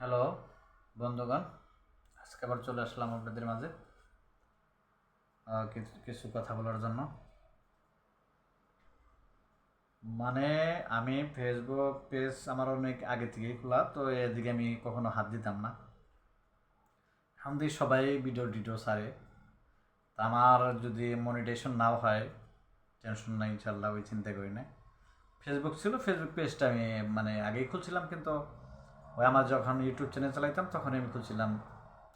Hello বন্ধুগণ, আজকে আবার চলে আসলাম আপনাদের মাঝে কিছু কিছু কথা বলার জন্য। মানে আমি ফেসবুক পেজ আমার অনেক আগে থেকেই খোলা, তো এদিকে আমি কখনো হাত দিতাম না। এখন দিয়ে সবাই ভিডিও টিডিও ছাড়ে, তা আমার যদি মনিটাইজেশন নাও হয় টেনশন নাই, ইনশাল্লাহ ওই চিন্তা করি না। ফেসবুক ছিল, ফেসবুক পেজটা আমি মানে আগেই খুলছিলাম, কিন্তু ওই আমার যখন ইউটিউব চ্যানেল চালাইতাম তখন আমি খুলছিলাম।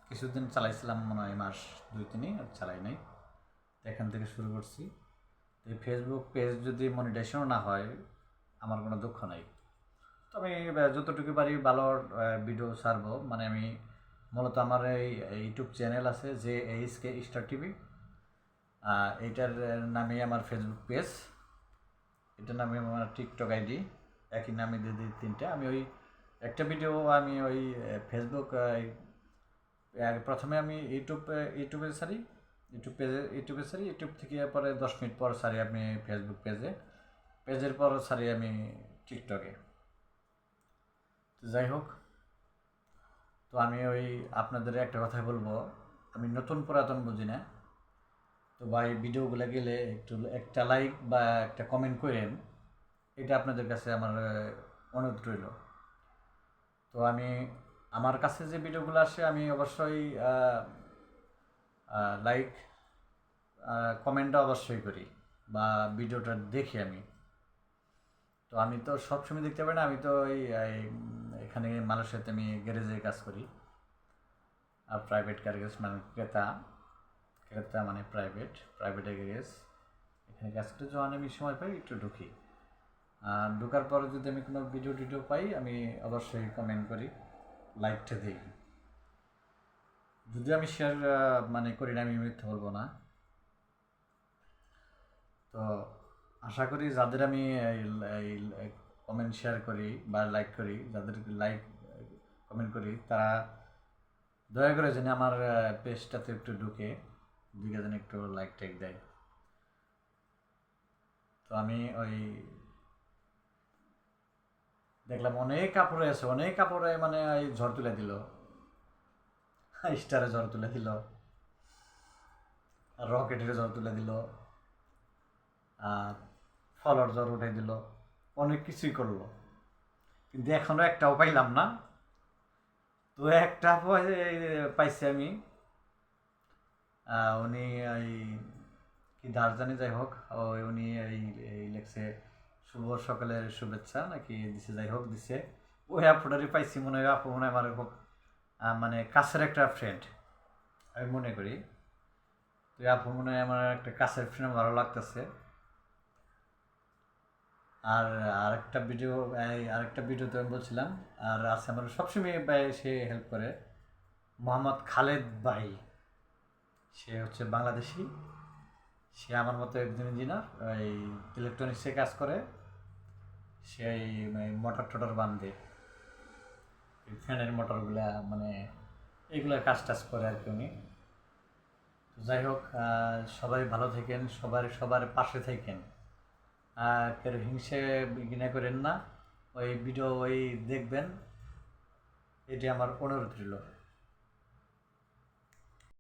কিছুদিন চালাইছিলাম, মনে হয় মাস দুই তিনই, আর চালাই নাই। এখান থেকে শুরু করছি। তো এই ফেসবুক পেজ যদি মনিটাইজেশনও না হয় আমার কোনো দুঃখ নাই। তো আমি যতটুকু পারি ভালো ভিডিও ছাড়বো। মানে আমি মূলত আমার এই ইউটিউব চ্যানেল আছে যে এইচকে স্টার টিভি, এইটার নামে আমার ফেসবুক পেজ, এটার নামে আমার টিকটক আইডি, একই নামে দিয়ে দিই তিনটা। আমি ওই একটা ভিডিও আমি ওই ফেসবুক প্রথমে আমি ইউটিউবে ছাড়ি, ইউটিউবে ছাড়ি, ইউটিউব থেকে পরে 10 মিনিট পর ছাড়ি আমি ফেসবুক পেজের পর ছাড়ি আমি টিকটকে। তো যাই হোক, তো আমি ওই আপনাদের একটা কথা বলবো, আমি নতুন পুরাতন বুঝি না। তো ভাই ভিডিওগুলো গেলে একটু একটা লাইক বা একটা কমেন্ট করেন, এটা আপনাদের কাছে আমার অনুরোধ রইল। তো আমি আমার কাছে যে ভিডিওগুলো আসে আমি অবশ্যই লাইক কমেন্টটা অবশ্যই করি, বা ভিডিওটা দেখি আমি। তো আমি তো সবসময় দেখতে পাই না, আমি তো এখানে মালয়েশিয়াতে আমি গ্যারেজে কাজ করি, আর প্রাইভেট গ্যারেজ মানে ক্রেতা, ক্রেতা মানে প্রাইভেটের গ্যারেজ, এখানে কাজ করে যখন আমি সময় পাই একটু ঢুকি। আর ঢোকার পরে যদি আমি কোনো ভিডিও টিডিও পাই আমি অবশ্যই কমেন্ট করি, লাইকটা দিই। যদি আমি শেয়ার মানে করি না, আমি মিথ্যে বলবো না। তো আশা করি যাদের আমি কমেন্ট শেয়ার করি বা লাইক করি, যাদের লাইক কমেন্ট করি, তারা দয়া করে যেন আমার পেজটাতে একটু ঢুকে যেন একটু লাইক টাইক দেয়। তো আমি ওই দেখলাম অনেক কাপড়ে আছে, অনেক কাপড়ে মানে ওই ঝড় তুলে দিল, স্টারে ঝড় তুলে দিল, রকেটের ঝড় তুলে দিল, আর ফলর ঝড় উঠে দিল, অনেক কিছুই করলো, কিন্তু এখনো একটাও পাইলাম না। তো একটা পাইছি আমি, উনি এই কি ধার জানি, যাই হোক ওই উনি এই লেখছে শুভ সকালের শুভেচ্ছা নাকি দিছে, যাই হোক দিছে। ওই আপুটারই পাইছি, মনে হয় আপু মনে হয় আমার খুব মানে কাছের একটা ফ্রেন্ড আমি মনে করি। তো আপু মনে হয় আমার একটা কাছের ফ্রেন্ড, ভালো লাগতেছে। আর আরেকটা ভিডিওতে আমি বলছিলাম, আর আছে আমার সবসময় সে হেল্প করে, মোহাম্মদ খালেদ ভাই, সে হচ্ছে বাংলাদেশি। সে আমার মতো একজন ইঞ্জিনিয়ার, এই ইলেকট্রনিক্সে কাজ করে। সেই মোটর টোটর বান্ধে, ফ্যানের মোটরগুলা মানে এইগুলা কাজ টাজ করে আর কি উনি। তো যাই হোক, সবাই ভালো থাকেন, সবার পাশে থাকেন, কেউ হিংসে ঘৃণা করেন না। ওই ভিডিও ওই দেখবেন, এটি আমার অনুরোধ রইল।